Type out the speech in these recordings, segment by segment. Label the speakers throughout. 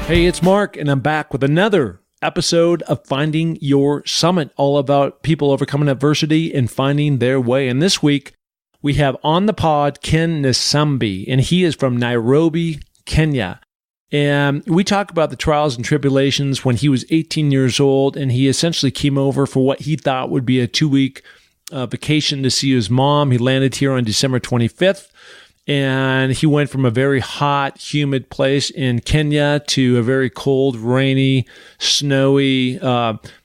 Speaker 1: Hey, it's Mark, and I'm back with another episode of Finding Your Summit, all about people overcoming adversity and finding their way. And this week, we have on the pod Ken Nsimbi, and he is from Nairobi, Kenya. And we talk about the trials and tribulations when he was 18 years old, and he essentially came over for what he thought would be a 2-week vacation to see his mom. He landed here on December 25th. And he went from a very hot, humid place in Kenya to a very cold, rainy, snowy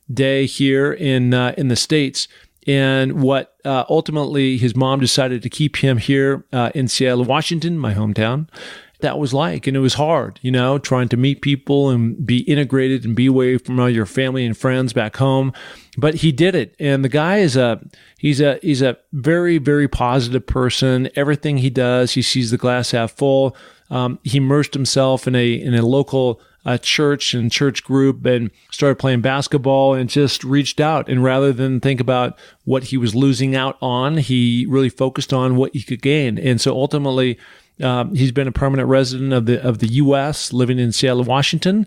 Speaker 1: day here in the States. And what ultimately his mom decided to keep him here in Seattle, Washington, my hometown. That was like, and it was hard, trying to meet people and be integrated and be away from all your family and friends back home. But he did it, and the guy is he's a very, very positive person. Everything he does, he sees the glass half full. He immersed himself in a local church and church group and started playing basketball and just reached out. And rather than think about what he was losing out on, he really focused on what he could gain. And so ultimately, he's been a permanent resident of the U.S., living in Seattle, Washington.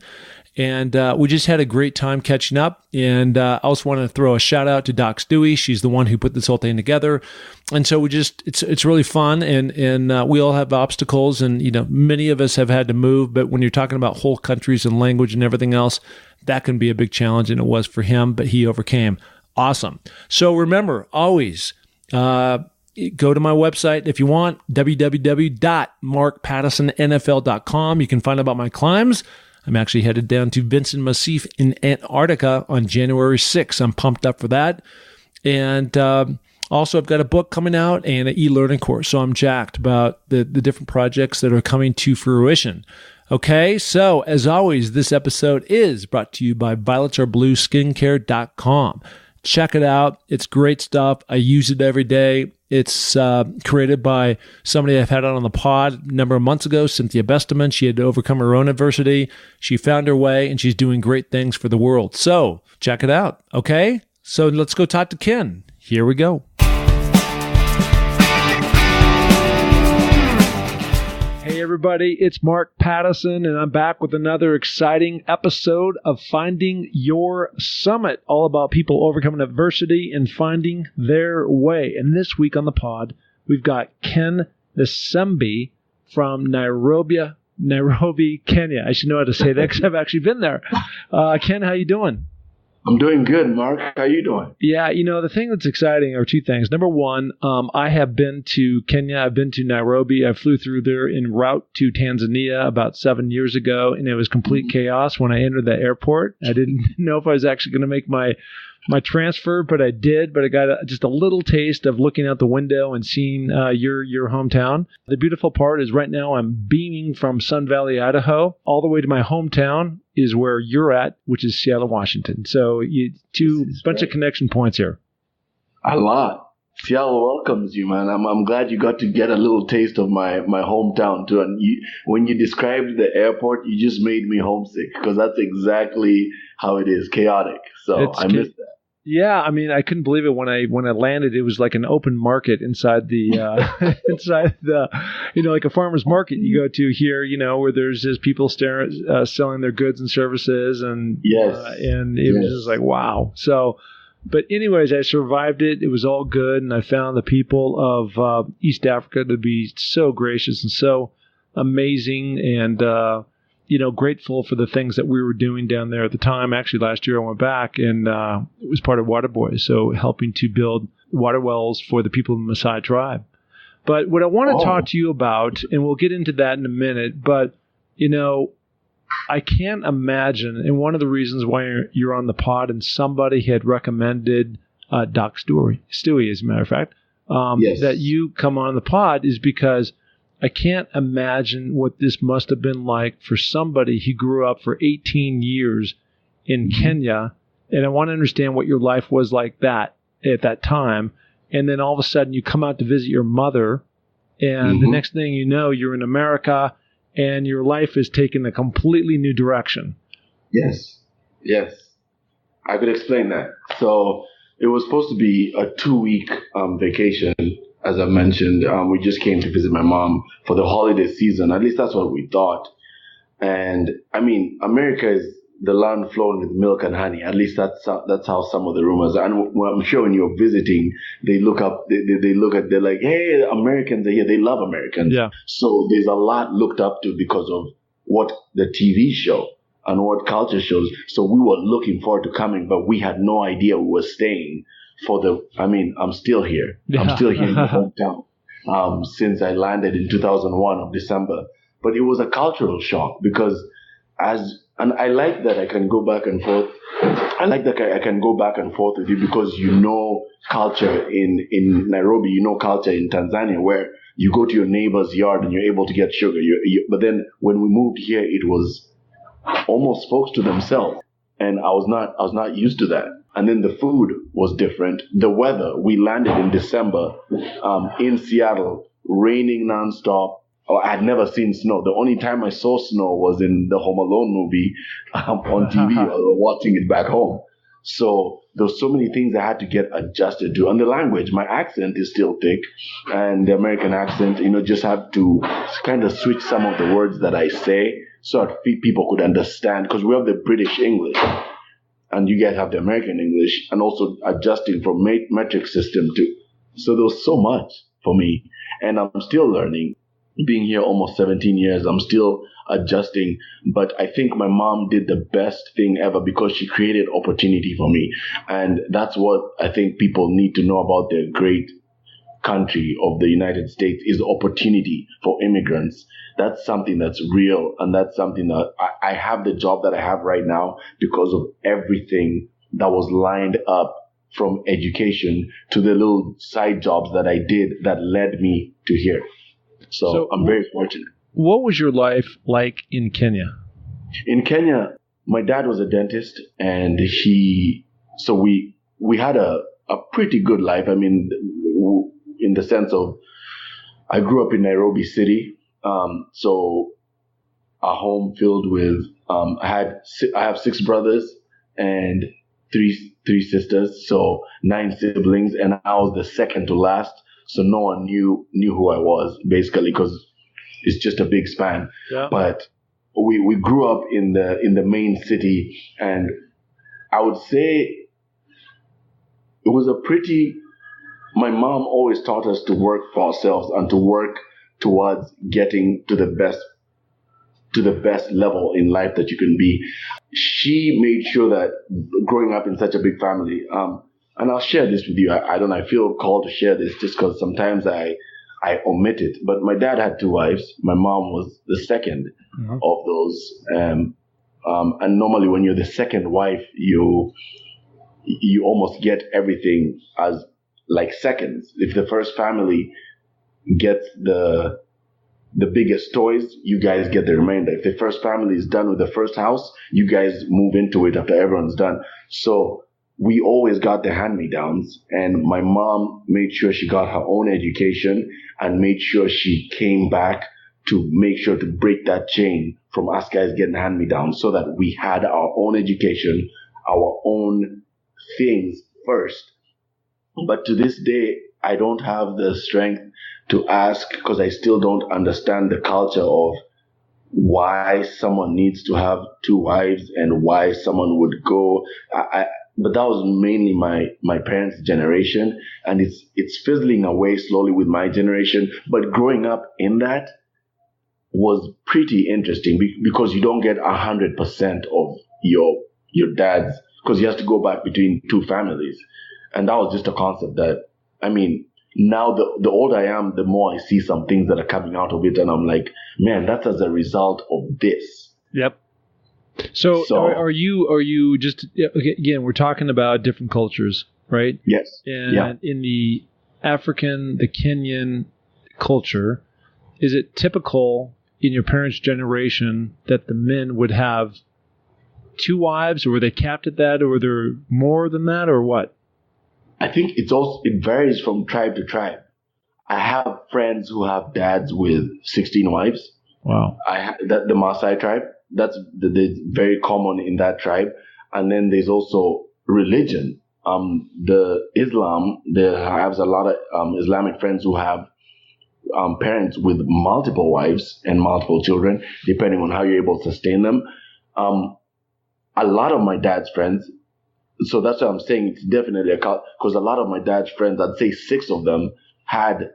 Speaker 1: And we just had a great time catching up. And I also want to throw a shout out to Doc Stewie. She's the one who put this whole thing together. And so it's really fun. And we all have obstacles. And, many of us have had to move. But when you're talking about whole countries and language and everything else, that can be a big challenge. And it was for him, but he overcame. Awesome. So remember, always go to my website if you want, www.markpattersonnfl.com. You can find out about my climbs. I'm actually headed down to Vincent Massif in Antarctica on January 6th. I'm pumped up for that. And also, I've got a book coming out and an e-learning course. So I'm jacked about the different projects that are coming to fruition. Okay, so as always, this episode is brought to you by violetsareblueskincare.com. Check it out. It's great stuff. I use it every day. It's created by somebody I've had on the pod a number of months ago, Cynthia Besteman. She had to overcome her own adversity. She found her way, and she's doing great things for the world. So check it out, okay? So let's go talk to Ken. Here we go. Hey everybody, it's Mark Patterson, and I'm back with another exciting episode of Finding Your Summit, all about people overcoming adversity and finding their way. And this week on the pod, we've got Ken Nsimbi from Nairobi, Kenya. I should know how to say that because I've actually been there. Ken, how you doing?
Speaker 2: I'm doing good, Mark. How you doing?
Speaker 1: Yeah, the thing that's exciting are two things. Number one, I have been to Kenya. I've been to Nairobi. I flew through there en route to Tanzania about 7 years ago, and it was complete chaos when I entered the airport. I didn't know if I was actually going to make my transfer, but I did. But I got just a little taste of looking out the window and seeing your hometown. The beautiful part is right now I'm beaming from Sun Valley, Idaho, all the way to my hometown is where you're at, which is Seattle, Washington. So bunch of connection points here.
Speaker 2: A lot. Seattle welcomes you, man. I'm glad you got to get a little taste of my hometown too. And when you described the airport, you just made me homesick because that's exactly how it is, chaotic. So I missed that.
Speaker 1: Yeah, I mean, I couldn't believe it when I landed. It was like an open market inside the like a farmer's market you go to here, where there's just people selling their goods and services, and
Speaker 2: yes,
Speaker 1: and it was just like wow. So, but anyways, I survived it. It was all good, and I found the people of East Africa to be so gracious and so amazing, and grateful for the things that we were doing down there at the time. Actually, last year I went back and it was part of Water Boys, so helping to build water wells for the people of the Maasai tribe. But what I want to talk to you about, and we'll get into that in a minute, but, I can't imagine, and one of the reasons why you're on the pod, and somebody had recommended Doc Stewie, as a matter of fact, that you come on the pod is because I can't imagine what this must have been like for somebody who grew up for 18 years in Kenya. And I want to understand what your life was like at that time. And then all of a sudden you come out to visit your mother, and the next thing you know, you're in America and your life is taking a completely new direction.
Speaker 2: Yes. I could explain that. So it was supposed to be a 2-week vacation. As I mentioned, we just came to visit my mom for the holiday season. At least that's what we thought. And I mean, America is the land flowing with milk and honey. At least that's how some of the rumors are. And I'm sure when you're visiting, they look up, they look at, they're like, hey, Americans are here. They love Americans.
Speaker 1: Yeah.
Speaker 2: So there's a lot looked up to because of what the TV show and what culture shows. So we were looking forward to coming, but we had no idea we were staying for I'm still here.
Speaker 1: Yeah.
Speaker 2: I'm still here in my hometown since I landed in 2001 of December. But it was a cultural shock because and I like that I can go back and forth. I like that I can go back and forth with you because you know culture in Nairobi, you know culture in Tanzania, where you go to your neighbor's yard and you're able to get sugar. But then when we moved here, it was almost folks to themselves, and I was not used to that. And then the food was different. The weather, we landed in December in Seattle, raining nonstop. Oh, I had never seen snow. The only time I saw snow was in the Home Alone movie on TV or watching it back home. So there's so many things I had to get adjusted to. And the language, my accent is still thick, and the American accent, just have to kind of switch some of the words that I say so that people could understand, because we have the British English and you guys have the American English, and also adjusting from metric system too. So there was so much for me, and I'm still learning. Being here almost 17 years, I'm still adjusting, but I think my mom did the best thing ever because she created opportunity for me. And that's what I think people need to know about the great country of the United States is opportunity for immigrants. That's something that's real, and that's something that I have the job that I have right now because of everything that was lined up, from education to the little side jobs that I did that led me to here. So I'm very fortunate.
Speaker 1: What was your life like in Kenya?
Speaker 2: In Kenya, my dad was a dentist, and we had a pretty good life. I mean, in the sense of, I grew up in Nairobi City, so a home filled with I have 6 brothers and three sisters, so 9 siblings, and I was the second to last. So no one knew who I was, basically, because it's just a big span.
Speaker 1: Yeah.
Speaker 2: But we grew up in the main city, and I would say it was my mom always taught us to work for ourselves and to work towards getting to the best level in life that you can be. She made sure that growing up in such a big family, and I'll share this with you. I feel called to share this just because sometimes I omit it. But my dad had 2 wives. My mom was the second of those. And normally when you're the second wife, you almost get everything as like seconds. If the first family gets the biggest toys, you guys get the remainder. If the first family is done with the first house, you guys move into it after everyone's done. So we always got the hand-me-downs, and my mom made sure she got her own education and made sure she came back to make sure to break that chain from us guys getting hand-me-downs, so that we had our own education, our own things first. But to this day, I don't have the strength to ask, because I still don't understand the culture of why someone needs to have 2 wives and why someone would go. But that was mainly my parents' generation, and it's fizzling away slowly with my generation. But growing up in that was pretty interesting because you don't get 100% of your dad's, because you have to go back between 2 families. And that was just a concept that, I mean, now the older I am, the more I see some things that are coming out of it, and I'm like, man, that's as a result of this.
Speaker 1: Yep. So are you just, again, we're talking about different cultures, right?
Speaker 2: Yes.
Speaker 1: And in the African, the Kenyan culture, is it typical in your parents' generation that the men would have 2 wives, or were they capped at that, or were there more than that, or what?
Speaker 2: I think it varies from tribe to tribe. I have friends who have dads with 16 wives.
Speaker 1: Wow.
Speaker 2: The Maasai tribe, that's very common in that tribe. And then there's also religion. I have a lot of Islamic friends who have parents with multiple wives and multiple children, depending on how you're able to sustain them. A lot of my dad's friends, so that's why I'm saying it's definitely a cult, because a lot of my dad's friends, I'd say 6 of them had,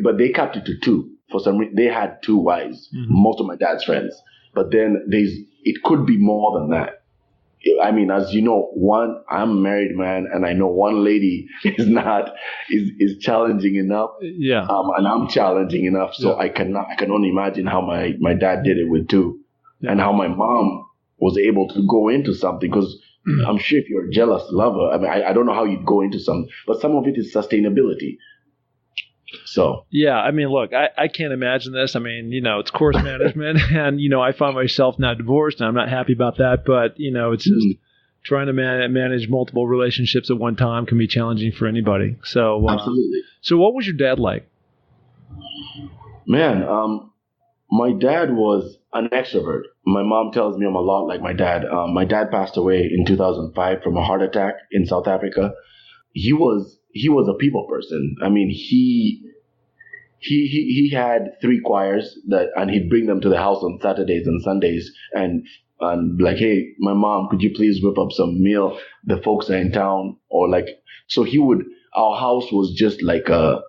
Speaker 2: but they capped it to 2. For some reason, they had 2 wives, most of my dad's friends. But then it could be more than that. I mean, as you know, I'm a married man, and I know one lady is challenging enough.
Speaker 1: Yeah.
Speaker 2: And I'm challenging enough. So I can only imagine how my dad did it with 2, and how my mom was able to go into something, because I'm sure if you're a jealous lover, I mean, I don't know how you'd go into something, but some of it is sustainability. So
Speaker 1: yeah, I mean, look, I can't imagine this. I mean, it's course management, and I find myself now divorced, and I'm not happy about that. But it's just trying to manage multiple relationships at one time can be challenging for anybody. So
Speaker 2: absolutely.
Speaker 1: So what was your dad like?
Speaker 2: Man, my dad was an extrovert. My mom tells me I'm a lot like my dad. My dad passed away in 2005 from a heart attack in South Africa. He was a people person. I mean, he had 3 choirs and he'd bring them to the house on Saturdays and Sundays, and like, hey, my mom, could you please whip up some meal? The folks are in town, or like, so our house was just like the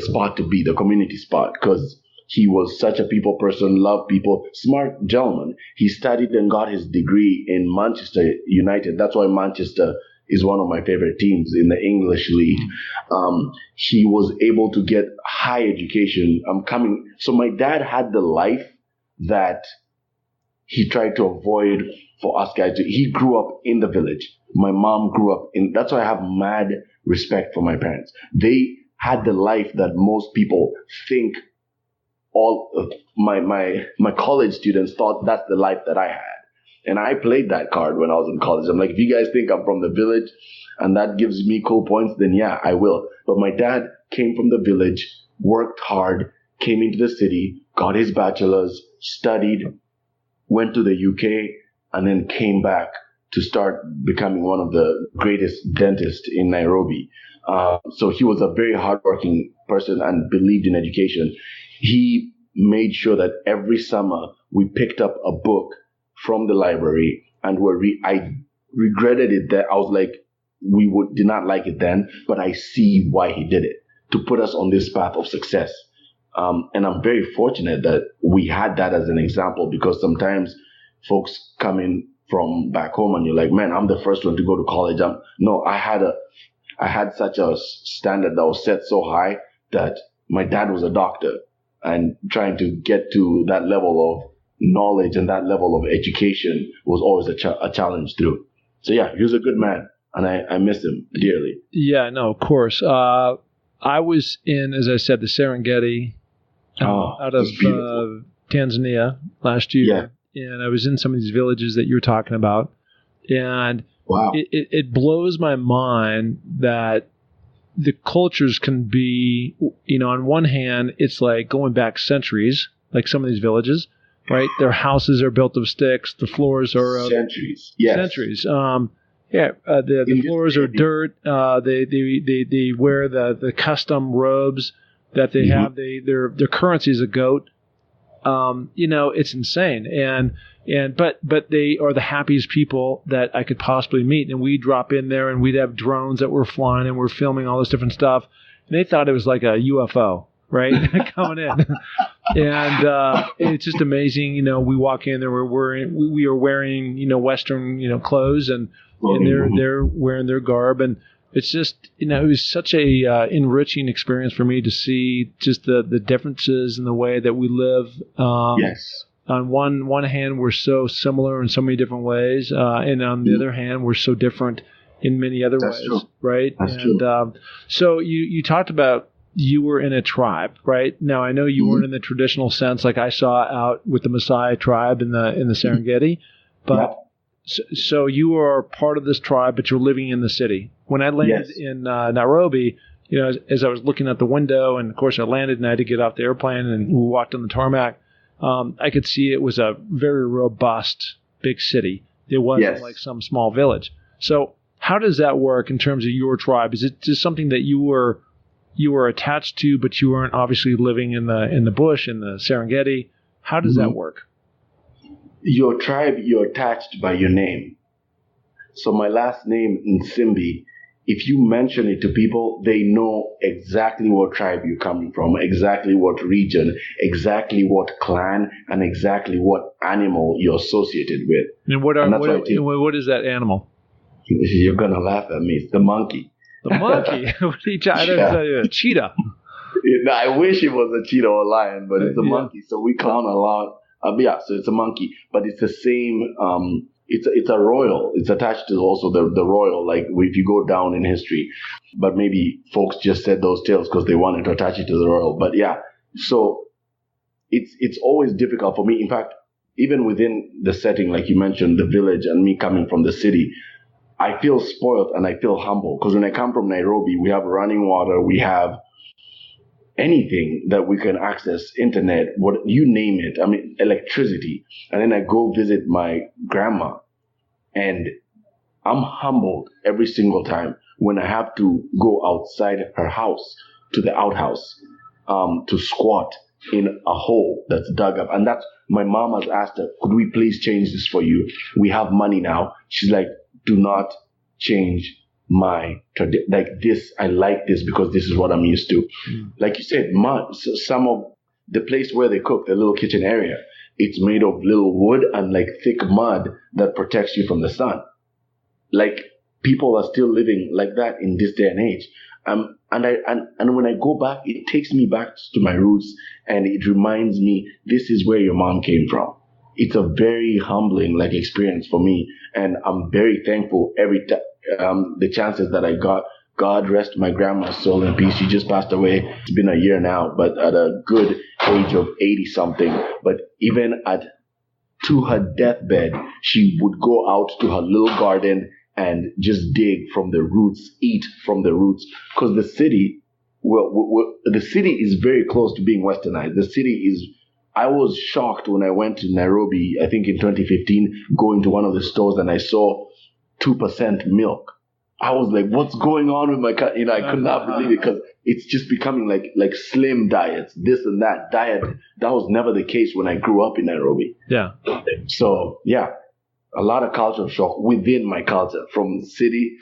Speaker 2: spot to be, the community spot, because he was such a people person, loved people, smart gentleman. He studied and got his degree in Manchester United. That's why Manchester is one of my favorite teams in the English league. He was able to get high education. So my dad had the life that he tried to avoid for us guys. He grew up in the village. My mom grew up that's why I have mad respect for my parents. They had the life that most people think all of my college students thought that's the life that I had. And I played that card when I was in college. I'm like, if you guys think I'm from the village and that gives me cool points, then yeah, I will. But my dad came from the village, worked hard, came into the city, got his bachelor's, studied, went to the UK, and then came back to start becoming one of the greatest dentists in Nairobi. So he was a very hardworking person and believed in education. He made sure that every summer we picked up a book from the library, and I regretted it that I was like, did not like it then, but I see why he did it, to put us on this path of success. And I'm very fortunate that we had that as an example, because sometimes folks come in from back home and you're like, man, I'm the first one to go to college. I had such a standard that was set so high that my dad was a doctor, and trying to get to that level of knowledge and that level of education was always a challenge through. So yeah, he was a good man, and I miss him dearly.
Speaker 1: Yeah, no, of course. I was in, as I said, the Serengeti out of Tanzania last year, and I was in some of these villages that you're talking about, and wow, it blows my mind that the cultures can be, on one hand, it's like going back centuries, like some of these villages, right? Their houses are built of sticks. The floors are
Speaker 2: centuries. Yes.
Speaker 1: Centuries. The floors are dirt. They wear the custom robes that they have. Their currency is a goat. It's insane. But they are the happiest people that I could possibly meet. And we drop in there, and we'd have drones that were flying, and we're filming all this different stuff. And they thought it was like a UFO, right? Coming in. And it's just amazing. We walk in there, we are wearing, Western, clothes, and they're wearing their garb. And it's just, it was such a enriching experience for me to see just the differences in the way that we live.
Speaker 2: Yes.
Speaker 1: On one hand, we're so similar in so many different ways, and on the other hand, we're so different in many other ways, true. Right?
Speaker 2: That's true.
Speaker 1: So you talked about you were in a tribe, right? Now I know you weren't in the traditional sense like I saw out with the Maasai tribe in the Serengeti, but so you are part of this tribe, but you're living in the city. When I landed in Nairobi, as I was looking out the window, and of course I landed and I had to get off the airplane, and we walked on the tarmac. I could see it was a very robust, big city. It wasn't like some small village. So how does that work in terms of your tribe? Is it just something that you were, you were attached to, but you weren't obviously living in the bush, in the Serengeti. How does that work?
Speaker 2: Your tribe, you're attached by your name. So my last name, Nsimbi, if you mention it to people, they know exactly what tribe you're coming from, exactly what region, exactly what clan, and exactly what animal you're associated with.
Speaker 1: And what is that animal?
Speaker 2: You're going to laugh at me. It's the monkey.
Speaker 1: The monkey? A cheetah.
Speaker 2: I wish it was a cheetah or a lion, but it's a monkey. So we clown a lot. So it's a monkey, but it's the same. It's a royal. It's attached to also the royal. Like if you go down in history, but maybe folks just said those tales because they wanted to attach it to the royal. But yeah, so it's always difficult for me. In fact, even within the setting, like you mentioned, the village and me coming from the city, I feel spoiled and I feel humble because when I come from Nairobi, we have running water, we have anything that we can access, internet, what you name it. I mean, electricity. And then I go visit my grandma, and I'm humbled every single time when I have to go outside her house to the outhouse to squat in a hole that's dug up. And that's my mom has asked her, could we please change this for you? We have money now. She's like, do not change my like this. I like this because this is what I'm used to. Like you said, mud. So some of the place where they cook, the little kitchen area, it's made of little wood and like thick mud that protects you from the sun. Like people are still living like that in this day and age. And when I go back, it takes me back to my roots, and it reminds me this is where your mom came from. It's a very humbling like experience for me, and I'm very thankful every time. The chances that I got. God rest my grandma's soul in peace. She just passed away. It's been a year now, but at a good age of 80 something. But even to her deathbed, she would go out to her little garden and just dig from the roots, eat from the roots. Because the city, the city is very close to being westernized. The city is. I was shocked when I went to Nairobi, I think in 2015, going to one of the stores and I saw 2% milk. I was like, what's going on with my cat? I could not believe it because it's just becoming like slim diets, this and that diet. That was never the case when I grew up in Nairobi.
Speaker 1: Yeah.
Speaker 2: So yeah, a lot of cultural shock within my culture from city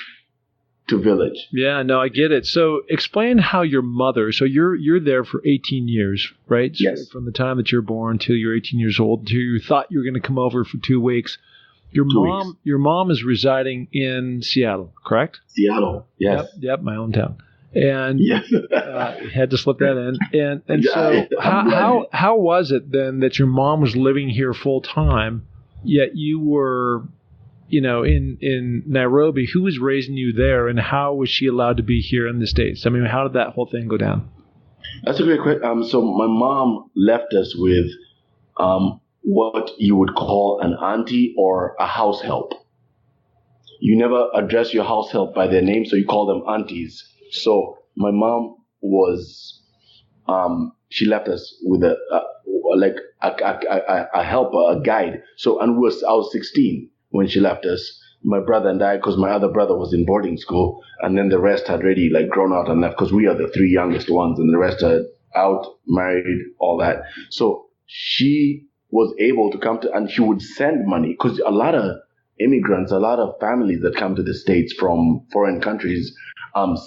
Speaker 2: to village.
Speaker 1: Yeah, no, I get it. So explain how your mother, so you're there for 18 years, right?
Speaker 2: Yes.
Speaker 1: So from the time that you're born till you're 18 years old, till you thought you were going to come over for 2 weeks. Your mom is residing in Seattle, correct?
Speaker 2: Seattle, yes.
Speaker 1: Yep, my hometown. And
Speaker 2: yes.
Speaker 1: Had to slip that in. And so how was it then that your mom was living here full time, yet you were, in Nairobi? Who was raising you there, and how was she allowed to be here in the States? I mean, how did that whole thing go down?
Speaker 2: That's a great question. So my mom left us with what you would call an auntie or a house help. You never address your house help by their name, so you call them aunties. So my mom was, she left us with a helper, a guide. So, and I was 16 when she left us. My brother and I, because my other brother was in boarding school, and then the rest had already grown out and left, because we are the 3 youngest ones, and the rest are out, married, all that. So she was able to come to, and she would send money, because a lot of immigrants, a lot of families that come to the States from foreign countries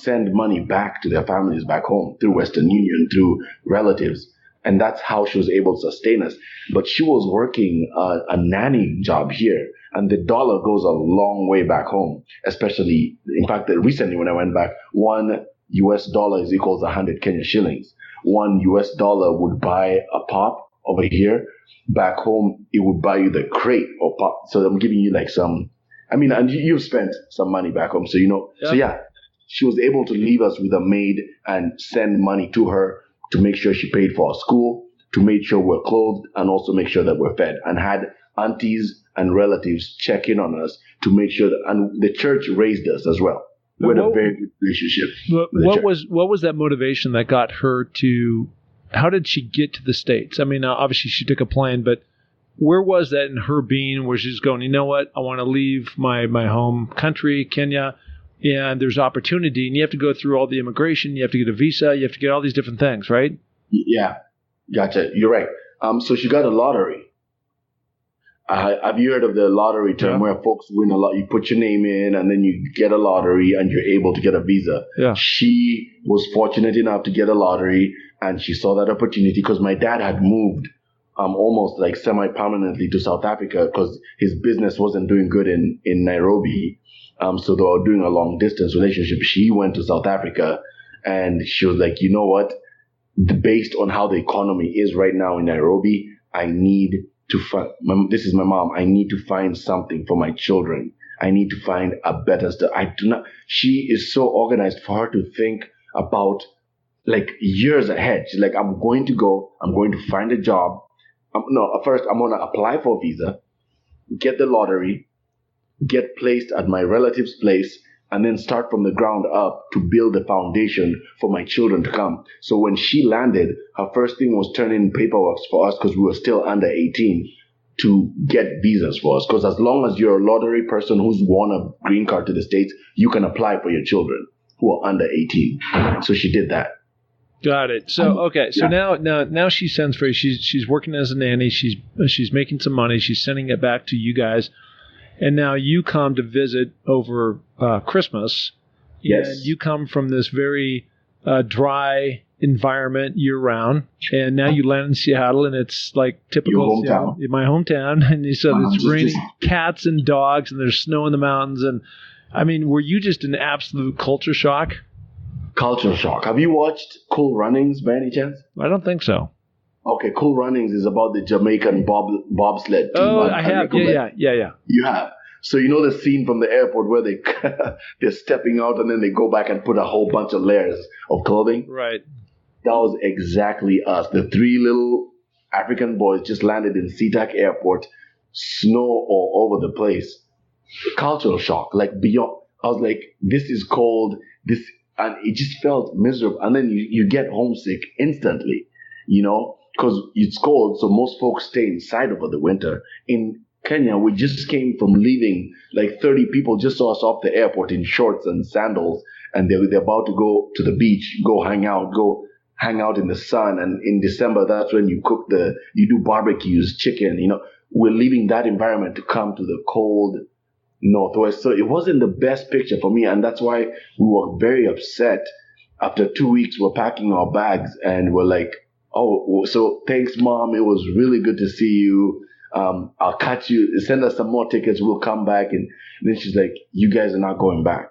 Speaker 2: send money back to their families back home through Western Union, through relatives. And that's how she was able to sustain us. But she was working a nanny job here, and the dollar goes a long way back home, especially, in fact, recently when I went back, $1 is equals 100 Kenya shillings. $1 would buy a pop over here. Back home, it would buy you the crate of pop. So I'm giving you some, and you've spent some money back home. So, So yeah, she was able to leave us with a maid and send money to her to make sure she paid for our school, to make sure we're clothed, and also make sure that we're fed, and had aunties and relatives check in on us to make sure that, and the church raised us as well. We had a very good relationship.
Speaker 1: What was that motivation that got her to, how did she get to the States? I mean, obviously she took a plane, but where was that in her being where she's going, you know what, I want to leave my home country, Kenya, and there's opportunity, and you have to go through all the immigration, you have to get a visa, you have to get all these different things, right?
Speaker 2: Yeah, gotcha. You're right. So she got a lottery. Have you heard of the lottery term where folks win a lot? You put your name in and then you get a lottery and you're able to get a visa.
Speaker 1: Yeah.
Speaker 2: She was fortunate enough to get a lottery and she saw that opportunity because my dad had moved almost like semi-permanently to South Africa because his business wasn't doing good in Nairobi. So they were doing a long distance relationship. She went to South Africa and she was like, you know what? Based on how the economy is right now in Nairobi, I need to find, this is my mom, I need to find something for my children. I need to find a better stuff. She is so organized for her to think about like years ahead. She's like, I'm going to find a job. First I'm going to apply for a visa, get the lottery, get placed at my relative's place, and then start from the ground up to build the foundation for my children to come. So when she landed, her first thing was turning paperwork for us because we were still under 18 to get visas for us. Because as long as you're a lottery person who's won a green card to the States, you can apply for your children who are under 18. So she did that.
Speaker 1: Got it. So okay. So now she sends for you. She's working as a nanny. She's making some money. She's sending it back to you guys. And now you come to visit over Christmas.
Speaker 2: Yes.
Speaker 1: And you come from this very dry environment year-round. And now you land in Seattle, and it's like typical
Speaker 2: Your hometown.
Speaker 1: My hometown. And you said it's raining cats and dogs, and there's snow in the mountains. And, I mean, were you just in absolute culture shock?
Speaker 2: Culture shock. Have you watched Cool Runnings by any chance?
Speaker 1: I don't think so.
Speaker 2: Okay, Cool Runnings is about the Jamaican bobsled team.
Speaker 1: Oh, I have. Yeah.
Speaker 2: You have. So you know the scene from the airport where they're stepping out and then they go back and put a whole bunch of layers of clothing?
Speaker 1: Right.
Speaker 2: That was exactly us. The three little African boys just landed in SeaTac Airport, snow all over the place. Cultural shock, like beyond. I was like, this is cold. And it just felt miserable. And then you get homesick instantly, you know, because it's cold. So most folks stay inside over the winter. In Kenya, we just came from leaving, like 30 people just saw us off the airport in shorts and sandals. And they're about to go to the beach, go hang out in the sun. And in December, that's when you do barbecues, chicken, you know. We're leaving that environment to come to the cold Northwest. So it wasn't the best picture for me. And that's why we were very upset. After 2 weeks, we're packing our bags and we're like, oh, so thanks, Mom. It was really good to see you. I'll catch you. Send us some more tickets. We'll come back. And then she's like, you guys are not going back.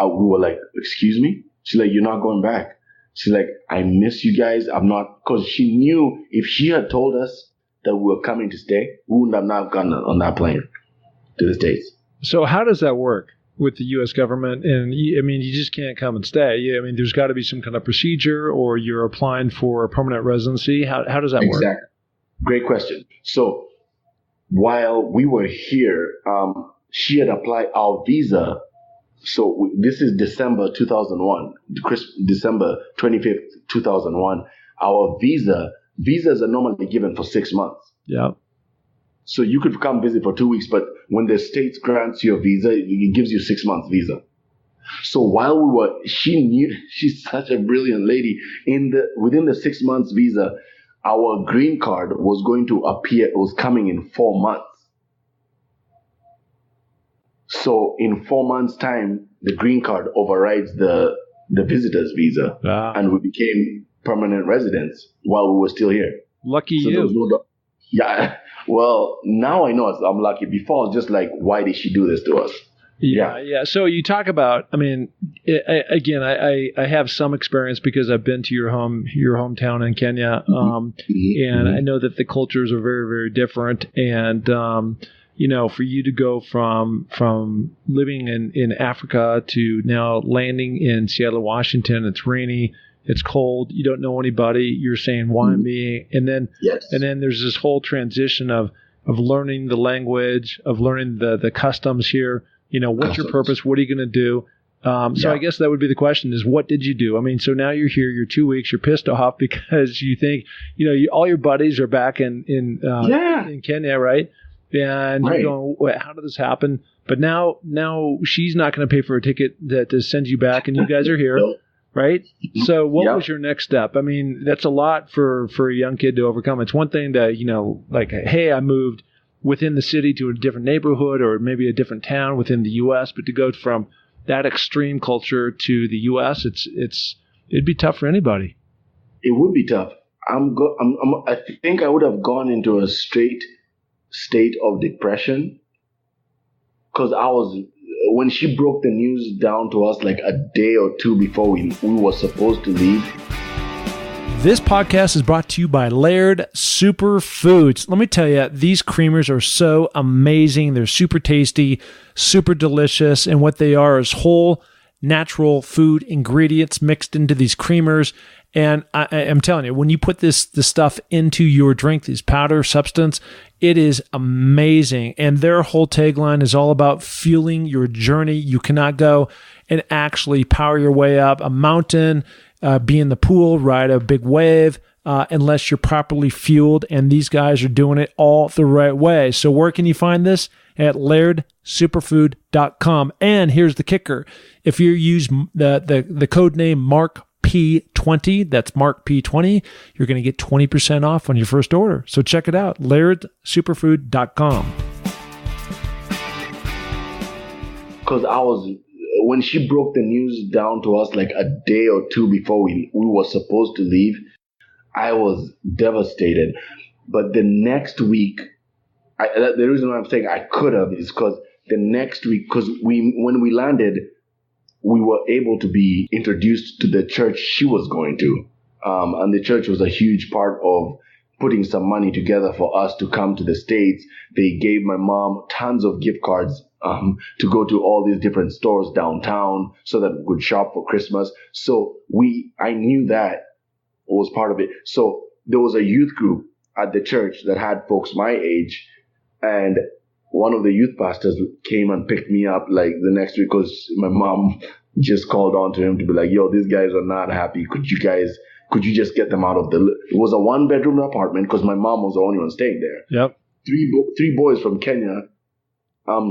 Speaker 2: We were like, excuse me? She's like, you're not going back. She's like, I miss you guys. I'm not, because she knew if she had told us that we were coming to stay, we wouldn't have not gone on that plane to the States.
Speaker 1: So how does that work with the U.S. government? And I mean, you just can't come and stay. I mean, there's got to be some kind of procedure, or you're applying for a permanent residency. How does that work?
Speaker 2: Exactly. Great question. So while we were here, she had applied our visa. So this is December 2001, December 25th, 2001. Our visas are normally given for 6 months.
Speaker 1: Yeah.
Speaker 2: So you could come visit for 2 weeks, but when the States grants you a visa, it gives you 6 months visa. So while she knew, she's such a brilliant lady. Within the 6 months visa, our green card was going to appear. It was coming in 4 months. So in 4 months' time, the green card overrides the visitor's visa, and we became permanent residents while we were still here.
Speaker 1: Lucky you.
Speaker 2: Yeah. Well, now I know I'm lucky. Before I was just like, why did she do this to us?
Speaker 1: Yeah. So you talk about, I mean, I have some experience because I've been to your hometown in Kenya, and I know that the cultures are very, very different. And you know, for you to go from living in Africa to now landing in Seattle, Washington, it's rainy, it's cold, you don't know anybody, you're saying, why me? And then there's this whole transition of learning the language, of learning the customs here. You know, what's your purpose? What are you going to do? So I guess that would be the question is, what did you do? I mean, so now you're here, you're 2 weeks, you're pissed off because you think, you know, all your buddies are back in Kenya, right? And you're going, how did this happen? But now she's not going to pay for a ticket to send you back, and you guys are here, right? So what was your next step? I mean, that's a lot for a young kid to overcome. It's one thing to, like, hey, I moved within the city to a different neighborhood or maybe a different town within the U.S., but to go from that extreme culture to the U.S., it'd be tough for anybody.
Speaker 2: It would be tough. I think I would have gone into a straight state of depression because when she broke the news down to us like a day or two before we were supposed to leave.
Speaker 1: This podcast is brought to you by Laird Superfoods. Let me tell you, these creamers are so amazing. They're super tasty, super delicious, and what they are is whole, natural food ingredients mixed into these creamers. And I'm telling you, when you put this stuff into your drink, this powder substance, it is amazing. And their whole tagline is all about fueling your journey. You cannot go and actually power your way up a mountain, be in the pool, ride a big wave, unless you're properly fueled. And these guys are doing it all the right way. So where can you find this? At lairdsuperfood.com. And here's the kicker. If you use the code name MarkP20, that's MarkP20, you're going to get 20% off on your first order. So check it out, lairdsuperfood.com.
Speaker 2: Because when she broke the news down to us like a day or two before we were supposed to leave, I was devastated. But the next week, the reason why I'm saying I could have is because the next week, because when we landed, we were able to be introduced to the church she was going to. And the church was a huge part of putting some money together for us to come to the States. They gave my mom tons of gift cards to go to all these different stores downtown so that we could shop for Christmas. So I knew that was part of it. So there was a youth group at the church that had folks my age, and one of the youth pastors came and picked me up like the next week because my mom just called on to him to be like, yo, these guys are not happy. Could you just get them out of it was a 1-bedroom apartment because my mom was the only one staying there.
Speaker 1: Yep.
Speaker 2: Three boys from Kenya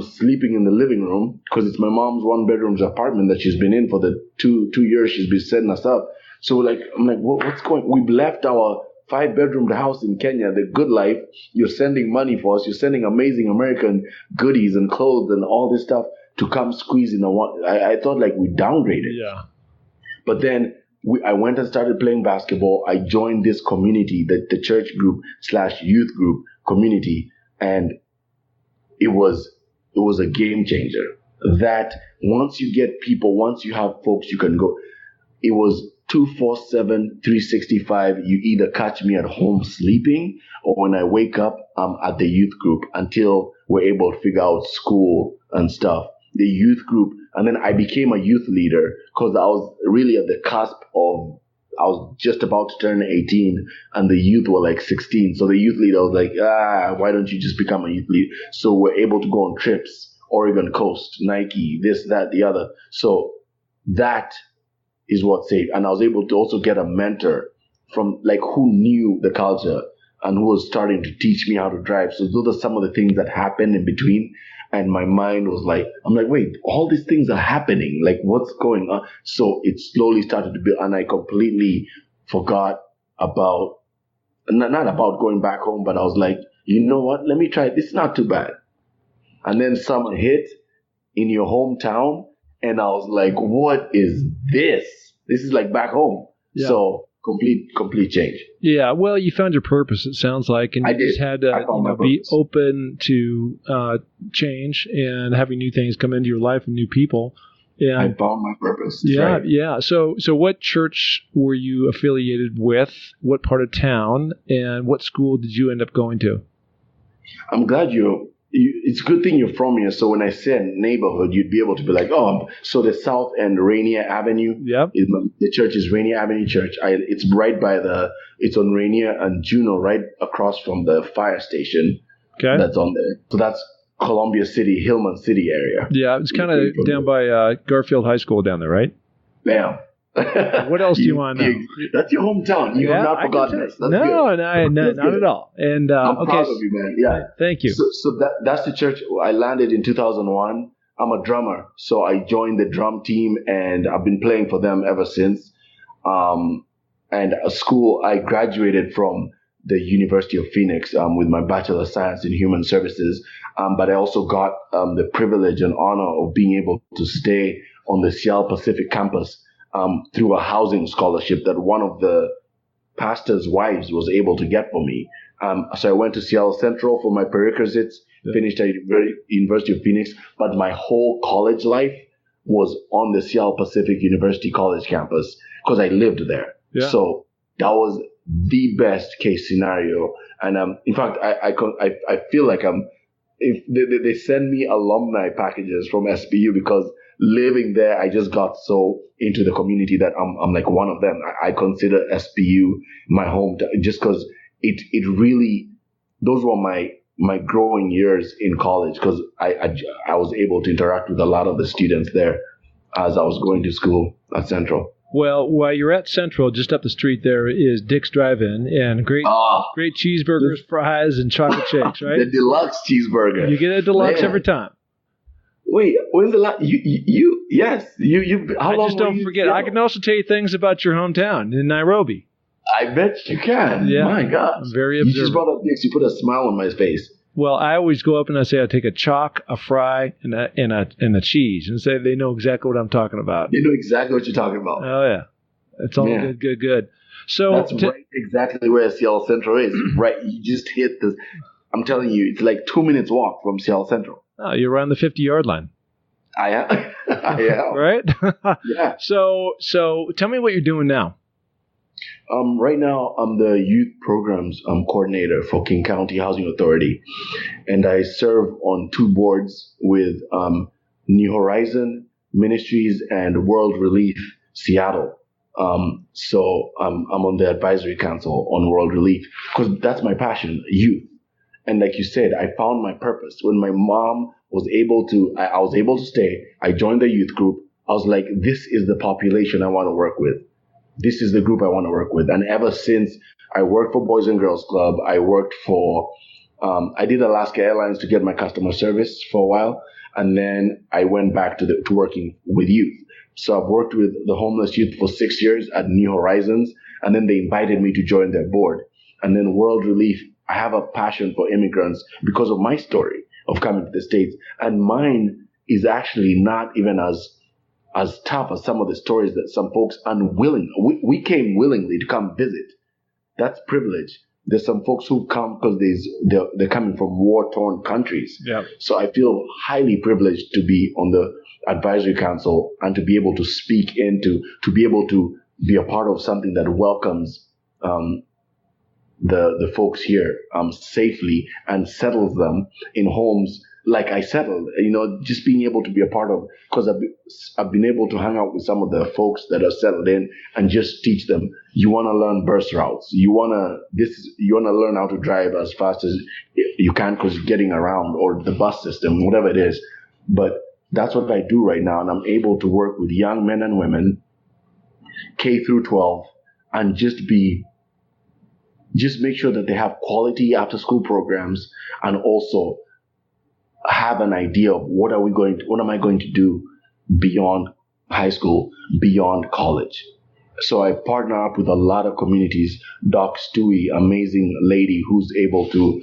Speaker 2: sleeping in the living room because it's my mom's 1-bedroom apartment that she's been in for the two years she's been setting us up. So I'm like, what's going on? We've left our 5-bedroom house in Kenya, the good life. You're sending money for us. You're sending amazing American goodies and clothes and all this stuff to come squeeze in a one. I thought like we downgraded.
Speaker 1: Yeah. But
Speaker 2: then I went and started playing basketball. I joined this community, the church group / youth group community, and it was a game changer. That once you get people, once you have folks, you can go. It was 247, 365. You either catch me at home sleeping, or when I wake up, I'm at the youth group until we're able to figure out school and stuff. The youth group, and then I became a youth leader because I was really at the cusp of, I was just about to turn 18 and the youth were like 16. So the youth leader was like, why don't you just become a youth leader? So we're able to go on trips, Oregon Coast, Nike, this, that, the other. So that is what saved. And I was able to also get a mentor from like who knew the culture and who was starting to teach me how to drive. So those are some of the things that happened in between. And my mind was like, I'm like, wait, all these things are happening. Like, what's going on? So it slowly started to build, and I completely forgot about, not about going back home, but I was like, you know what? Let me try it. This is not too bad. And then summer hit in your hometown, and I was like, what is this? This is like back home. Yeah. So complete change.
Speaker 1: Yeah, well, you found your purpose, it sounds like, and you just had to be open to change and having new things come into your life and new people. And
Speaker 2: I found my purpose.
Speaker 1: Yeah,
Speaker 2: right.
Speaker 1: Yeah. So what church were you affiliated with? What part of town? And what school did you end up going to?
Speaker 2: I'm glad it's a good thing you're from here. So when I said neighborhood, you'd be able to be like, so the South End Rainier Avenue.
Speaker 1: Yep.
Speaker 2: The church is Rainier Avenue Church. It's right by it's on Rainier and Juno, right across from the fire station.
Speaker 1: Okay.
Speaker 2: That's on there. So that's Columbia City, Hillman City area.
Speaker 1: Yeah, it's kind of down by Garfield High School down there, right?
Speaker 2: Yeah.
Speaker 1: What else do you want to know?
Speaker 2: That's your hometown. You have not forgotten us. That's
Speaker 1: no,
Speaker 2: good.
Speaker 1: not at all. And
Speaker 2: I'm proud of you, man. Yeah.
Speaker 1: Thank you.
Speaker 2: So that's the church. I landed in 2001. I'm a drummer, so I joined the drum team, and I've been playing for them ever since. And a school, I graduated from the University of Phoenix with my Bachelor of Science in Human Services, but I also got the privilege and honor of being able to stay on the Seattle Pacific campus through a housing scholarship that one of the pastor's wives was able to get for me. So I went to Seattle Central for my prerequisites, finished at University of Phoenix, but my whole college life was on the Seattle Pacific University College campus because I lived there. Yeah. So that was the best case scenario. And in fact, I feel like if they send me alumni packages from SPU because living there, I just got so into the community that I'm like one of them. I consider SPU my home just because it really, those were my growing years in college because I was able to interact with a lot of the students there as I was going to school at Central.
Speaker 1: Well, while you're at Central, just up the street there is Dick's Drive-In and great cheeseburgers, fries, and chocolate shakes, right?
Speaker 2: The deluxe cheeseburger.
Speaker 1: You get a deluxe every time.
Speaker 2: Wait, when's the last? Yes. How long?
Speaker 1: Just don't forget. I can also tell you things about your hometown in Nairobi.
Speaker 2: I bet you can. Yeah. My God.
Speaker 1: I'm very observant.
Speaker 2: You just brought up Dick's. You put a smile on my face.
Speaker 1: Well, I always go up and I say I take a chalk, a fry, and a cheese, and say they know exactly what I'm talking about.
Speaker 2: They know exactly what you're talking about.
Speaker 1: Oh yeah, it's all good. So
Speaker 2: that's right, exactly where Seattle Central is. Right, you just hit the. I'm telling you, it's like 2 minutes walk from Seattle Central.
Speaker 1: Oh, you're around the 50-yard line.
Speaker 2: I am.
Speaker 1: Right.
Speaker 2: Yeah.
Speaker 1: So tell me what you're doing now.
Speaker 2: Right now, I'm the youth programs coordinator for King County Housing Authority, and I serve on 2 boards with New Horizon Ministries and World Relief Seattle. So I'm on the advisory council on World Relief because that's my passion, youth. And like you said, I found my purpose when my mom was able to. I was able to stay. I joined the youth group. I was like, this is the population I want to work with. This is the group I want to work with. And ever since I worked for Boys and Girls Club, I worked for, I did Alaska Airlines to get my customer service for a while. And then I went back to working with youth. So I've worked with the homeless youth for 6 years at New Horizons. And then they invited me to join their board. And then World Relief, I have a passion for immigrants because of my story of coming to the States. And mine is actually not even as tough as some of the stories that some folks we came willingly to come visit. That's privilege. There's some folks who come because they're coming from war-torn countries.
Speaker 1: Yeah.
Speaker 2: So I feel highly privileged to be on the advisory council and to be able to speak to be able to be a part of something that welcomes the folks here safely and settles them in homes like I settled, just being able to be a part of, because I've been able to hang out with some of the folks that are settled in and just teach them, you want to learn bus routes. You want to learn how to drive as fast as you can because you're getting around, or the bus system, whatever it is. But that's what I do right now. And I'm able to work with young men and women, K through 12, and just make sure that they have quality after school programs, and also have an idea of what am I going to do beyond high school, beyond college. So I partner up with a lot of communities. Doc Stewie, amazing lady who's able to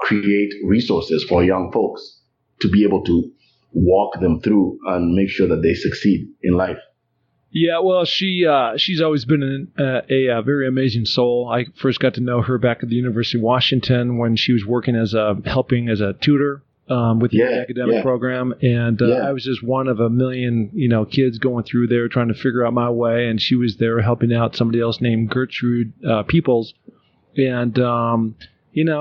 Speaker 2: create resources for young folks to be able to walk them through and make sure that they succeed in life.
Speaker 1: Yeah, well, she's always been a very amazing soul. I first got to know her back at the University of Washington when she was working helping as a tutor with the academic program, and I was just one of a million, kids going through there trying to figure out my way, and she was there helping out somebody else named Gertrude Peoples, and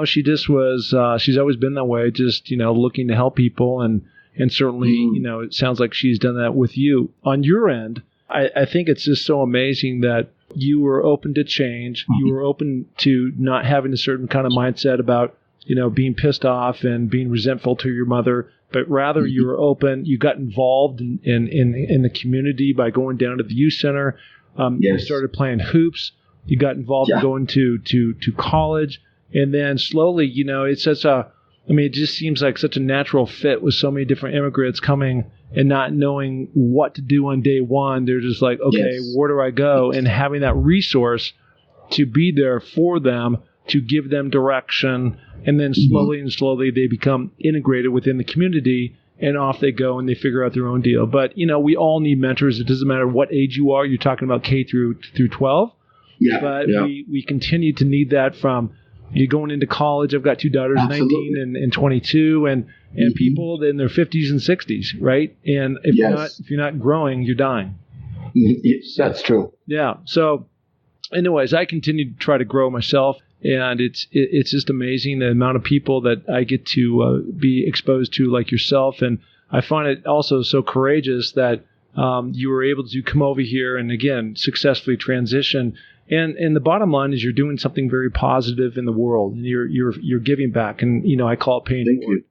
Speaker 1: she just was. She's always been that way, just looking to help people, and certainly it sounds like she's done that with you on your end. I think it's just so amazing that you were open to change. You were open to not having a certain kind of mindset about being pissed off and being resentful to your mother, but rather you were open. You got involved in the community by going down to the youth center, You started playing hoops. You got involved in going to college. And then slowly, it's it just seems like such a natural fit with so many different immigrants coming and not knowing what to do on day one. They're just like, okay, where do I go? And having that resource to be there for them, to give them direction. And then slowly and slowly they become integrated within the community, and off they go and they figure out their own deal. But, we all need mentors. It doesn't matter what age you are. You're talking about K through 12. But we continue to need that from you going into college. I've got two daughters, 19 and 22, and people in their 50s and 60s, right? And if you're not growing, you're dying.
Speaker 2: Yes, that's true.
Speaker 1: Yeah. So, anyways, I continue to try to grow myself, and it's just amazing the amount of people that I get to be exposed to, like yourself. And I find it also so courageous that you were able to come over here and again successfully transition. And the bottom line is you're doing something very positive in the world, and you're giving back. And I call it paying forward,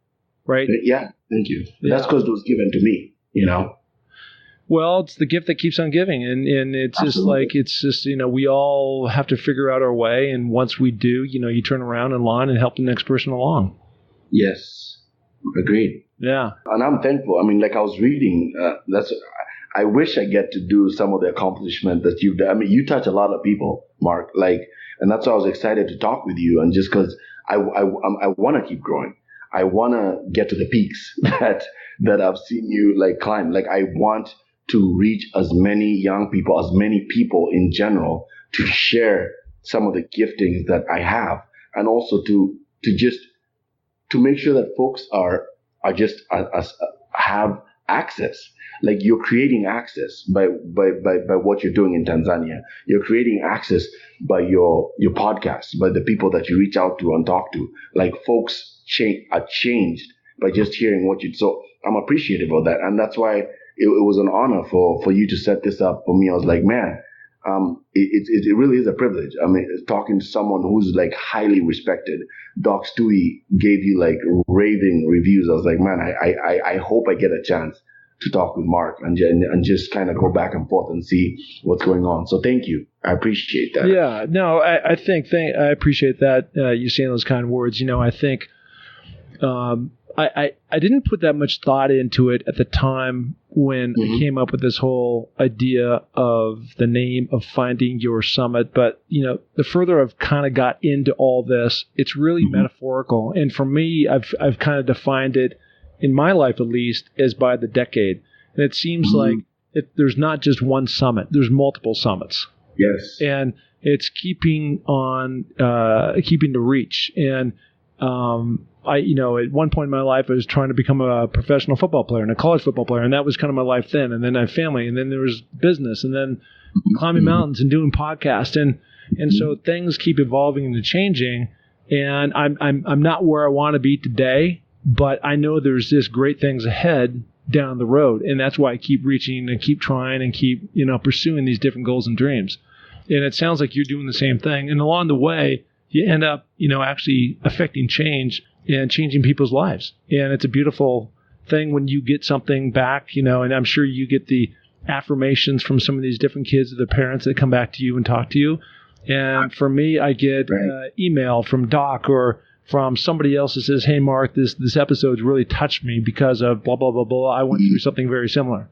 Speaker 1: right?
Speaker 2: Yeah, thank you. Yeah. That's because it was given to me.
Speaker 1: Well, it's the gift that keeps on giving, and it's just we all have to figure out our way, and once we do, you turn around in line and help the next person along.
Speaker 2: Yes, agreed.
Speaker 1: Yeah,
Speaker 2: and I'm thankful. I mean, like I was reading, I wish I get to do some of the accomplishment that you've done. I mean, you touch a lot of people, Mark. And that's why I was excited to talk with you. And just because I want to keep growing, I want to get to the peaks that I've seen you climb. I want to reach as many young people, as many people in general, to share some of the giftings that I have, and also to make sure that folks are just have access. You're creating access by what you're doing in Tanzania. You're creating access by your podcast, by the people that you reach out to and talk to. Folks are changed by just hearing what you. So I'm appreciative of that, and that's why it was an honor for you to set this up for me. I was like, man, it really is a privilege. I mean, talking to someone who's highly respected. Doc Stewie gave you raving reviews. I was like, man, I hope I get a chance to talk with Mark and just kind of go back and forth and see what's going on. So thank you. I appreciate that.
Speaker 1: Yeah, no, I appreciate that. You saying those kind of words. I think I didn't put that much thought into it at the time when I came up with this whole idea of the name of Finding Your Summit. But, the further I've kind of got into all this, it's really metaphorical. And for me, I've kind of defined it, in my life at least, as by the decade. And it seems like there's not just one summit, there's multiple summits.
Speaker 2: Yes.
Speaker 1: And it's keeping the reach. And at one point in my life, I was trying to become a professional football player and a college football player. And that was kind of my life then. And then I had family, and then there was business, and then climbing mountains and doing podcasts. And so things keep evolving and changing. And I'm not where I want to be today, but I know there's just great things ahead down the road. And that's why I keep reaching and keep trying and keep, pursuing these different goals and dreams. And it sounds like you're doing the same thing. And along the way, you end up, actually affecting change and changing people's lives. And it's a beautiful thing when you get something back, and I'm sure you get the affirmations from some of these different kids or their parents that come back to you and talk to you. And for me, I get email from Doc or from somebody else that says, hey, Mark, this episode's really touched me because of blah, blah, blah, blah. I went through something very similar.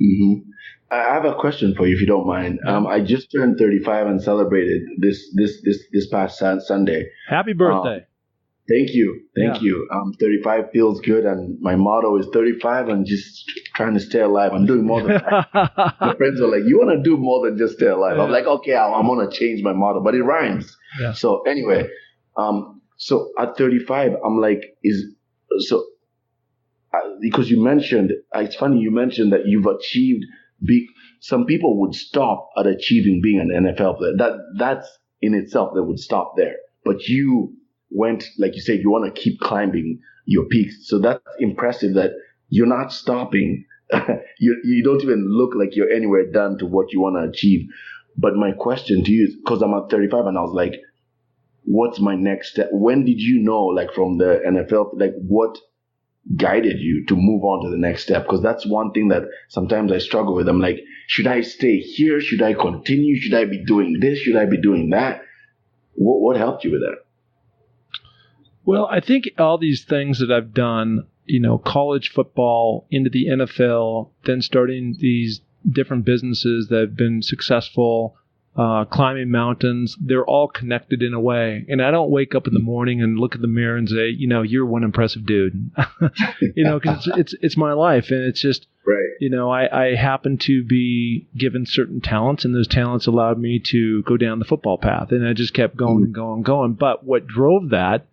Speaker 2: Mm-hmm. I have a question for you, if you don't mind. I just turned 35 and celebrated this past Sunday.
Speaker 1: Happy birthday.
Speaker 2: Thank you. 35 feels good, and my motto is 35 and just trying to stay alive. I'm doing more than that. My friends are like, you want to do more than just stay alive? Yeah. I'm like, okay, I'm going to change my motto, but it rhymes. Yeah. So anyway, so at 35, I'm like, because you mentioned, it's funny you mentioned that you've achieved some people would stop at achieving being an NFL player. That's in itself, they would stop there. But you went, like you said, you want to keep climbing your peaks. So that's impressive that you're not stopping. You don't even look like you're anywhere done to what you want to achieve. But my question to you is, because I'm at 35 and I was like, what's my next step? When did you know, from the NFL, what guided you to move on to the next step? Because that's one thing that sometimes I struggle with. I'm like, should I stay here? Should I continue? Should I be doing this? Should I be doing that? What helped you with that?
Speaker 1: Well, I think all these things that I've done, college football, into the NFL, then starting these different businesses that have been successful, climbing mountains, they're all connected in a way. And I don't wake up in the morning and look at the mirror and say, you're one impressive dude, because it's my life. And it's just, right. I happen to be given certain talents, and those talents allowed me to go down the football path. And I just kept going and going and going. But what drove that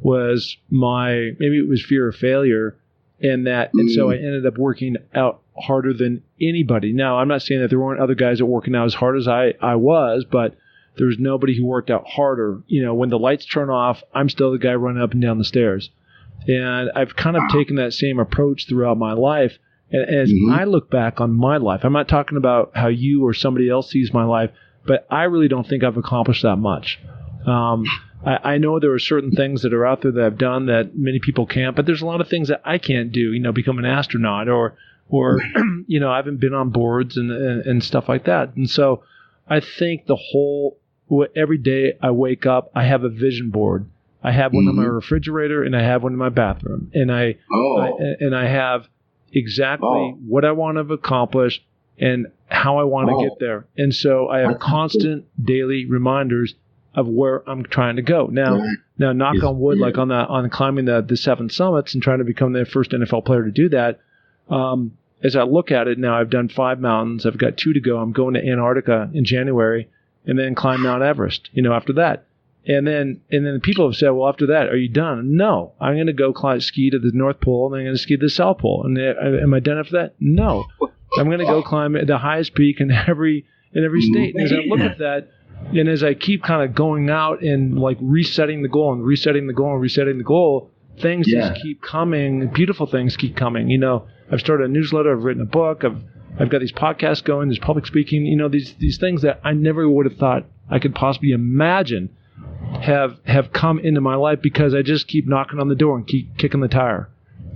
Speaker 1: was maybe it was fear of failure, and so I ended up working out harder than anybody. Now, I'm not saying that there weren't other guys that were working out as hard as I was, but there was nobody who worked out harder. When the lights turn off, I'm still the guy running up and down the stairs. And I've kind of taken that same approach throughout my life. And as I look back on my life, I'm not talking about how you or somebody else sees my life, but I really don't think I've accomplished that much. I know there are certain things that are out there that I've done that many people can't, but there's a lot of things that I can't do, become an astronaut or I haven't been on boards and stuff like that. And so I think every day I wake up, I have a vision board. I have one on my refrigerator, and I have one in my bathroom, and I have exactly what I want to accomplish and how I want to get there. And so I have constant daily reminders of where I'm trying to go. Now knock on wood, like on climbing the 7 summits and trying to become the first NFL player to do that. As I look at it now, I've done 5 mountains. I've got 2 to go. I'm going to Antarctica in January, and then climb Mount Everest, after that. And then people have said, well, after that, are you done? No, I'm going to go ski to the North Pole, and I'm going to ski to the South Pole. And am I done after that? No, I'm going to go climb the highest peak in every state. And as I look at that, and as I keep kind of going out and like resetting the goal and resetting the goal and resetting the goal, things just keep coming. Beautiful things keep coming. I've started a newsletter. I've written a book. I've got these podcasts going. There's public speaking. These things that I never would have thought I could possibly imagine have come into my life because I just keep knocking on the door and keep kicking the tire.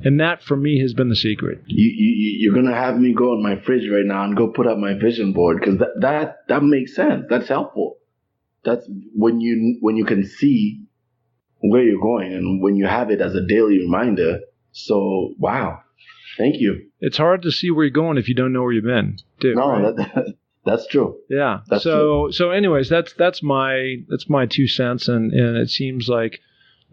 Speaker 1: And that, for me, has been the secret.
Speaker 2: You're going to have me go on my fridge right now and go put up my vision board, because that makes sense. That's helpful. That's when you can see where you're going and when you have it as a daily reminder. So, wow. Thank you.
Speaker 1: It's hard to see where you're going if you don't know where you've been, too.
Speaker 2: No,
Speaker 1: right?
Speaker 2: That's true.
Speaker 1: Yeah.
Speaker 2: That's true.
Speaker 1: So anyways, that's my 2 cents. And it seems like,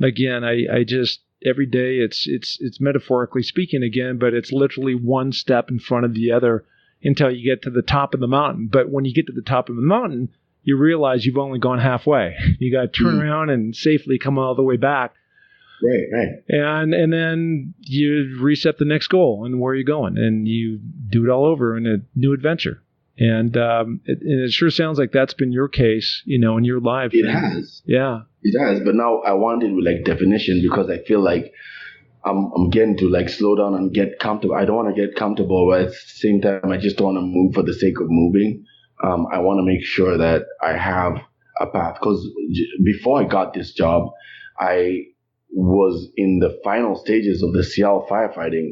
Speaker 1: again, I just, every day it's metaphorically speaking again, but it's literally one step in front of the other until you get to the top of the mountain. But when you get to the top of the mountain, you realize you've only gone halfway. You got to turn around and safely come all the way back.
Speaker 2: Right.
Speaker 1: And then you reset the next goal and where you're going, and you do it all over in a new adventure. And it sure sounds like that's been your case, in your life.
Speaker 2: It has.
Speaker 1: Yeah.
Speaker 2: It has. But now I want it with like definition, because I feel like I'm getting to like slow down and get comfortable. I don't want to get comfortable, but at the same time, I just don't want to move for the sake of moving. I want to make sure that I have a path, because before I got this job, I was in the final stages of the Seattle firefighting.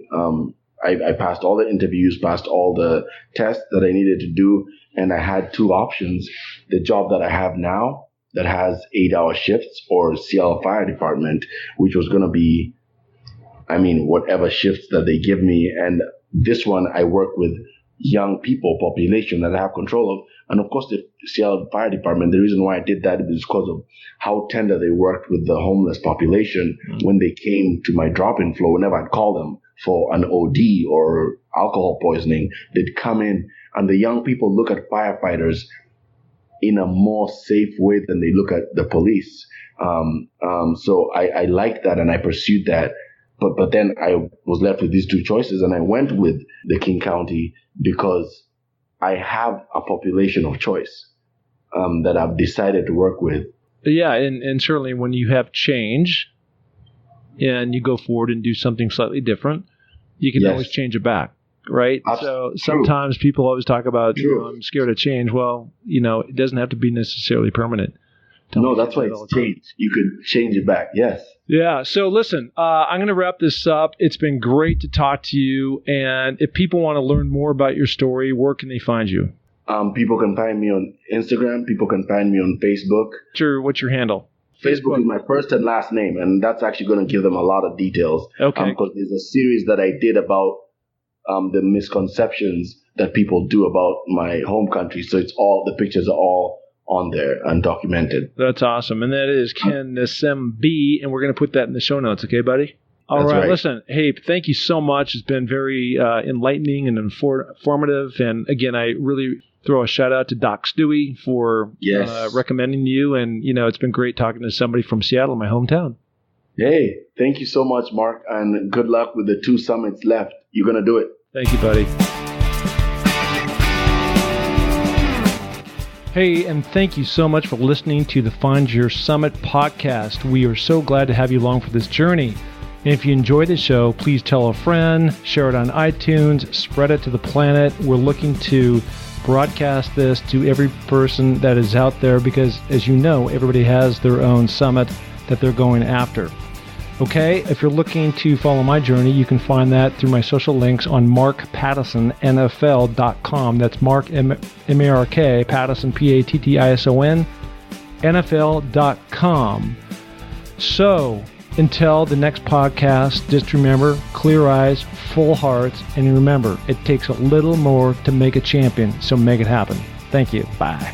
Speaker 2: I passed all the interviews, passed all the tests that I needed to do, and I had 2 options. The job that I have now that has 8-hour shifts, or Seattle Fire Department, which was going to be, whatever shifts that they give me. And this one, I work with young people, population that I have control of. And of course, the Seattle Fire Department, the reason why I did that is because of how tender they worked with the homeless population when they came to my drop-in floor. Whenever I'd call them for an OD or alcohol poisoning, they'd come in, and the young people look at firefighters in a more safe way than they look at the police. So I liked that, and I pursued that. But then I was left with these 2 choices, and I went with the King County because I have a population of choice that I've decided to work with.
Speaker 1: Yeah, and certainly when you have change and you go forward and do something slightly different, you can always change it back, right? So sometimes people always talk about, I'm scared of change. Well, it doesn't have to be necessarily permanent.
Speaker 2: No, that's why it's changed. You could change it back. Yes.
Speaker 1: Yeah. So listen, I'm going to wrap this up. It's been great to talk to you. And if people want to learn more about your story, where can they find you?
Speaker 2: People can find me on Instagram. People can find me on Facebook.
Speaker 1: What's your handle?
Speaker 2: Facebook is my first and last name, and that's actually going to give them a lot of details.
Speaker 1: Okay.
Speaker 2: Because there's a series that I did about the misconceptions that people do about my home country. So the pictures are all on there and documented.
Speaker 1: That's awesome. And that is Ken Nsimbi, and we're going to put that in the show notes. Okay, buddy? All right. Listen, hey, thank you so much. It's been very enlightening and informative. And again, I really throw a shout out to Doc Stewie for recommending you. And, it's been great talking to somebody from Seattle, my hometown. Hey,
Speaker 2: thank you so much, Mark. And good luck with the 2 summits left. You're going to do it.
Speaker 1: Thank you, buddy. Hey, and thank you so much for listening to the Find Your Summit podcast. We are so glad to have you along for this journey. And if you enjoy the show, please tell a friend, share it on iTunes, spread it to the planet. We're looking to broadcast this to every person that is out there because, as you know, everybody has their own summit that they're going after. Okay, if you're looking to follow my journey, you can find that through my social links on markpattisonnfl.com. That's Mark, M-A-R-K, Pattison, P-A-T-T-I-S-O-N, NFL.com. So, until the next podcast, just remember, clear eyes, full hearts, and remember, it takes a little more to make a champion, so make it happen. Thank you. Bye.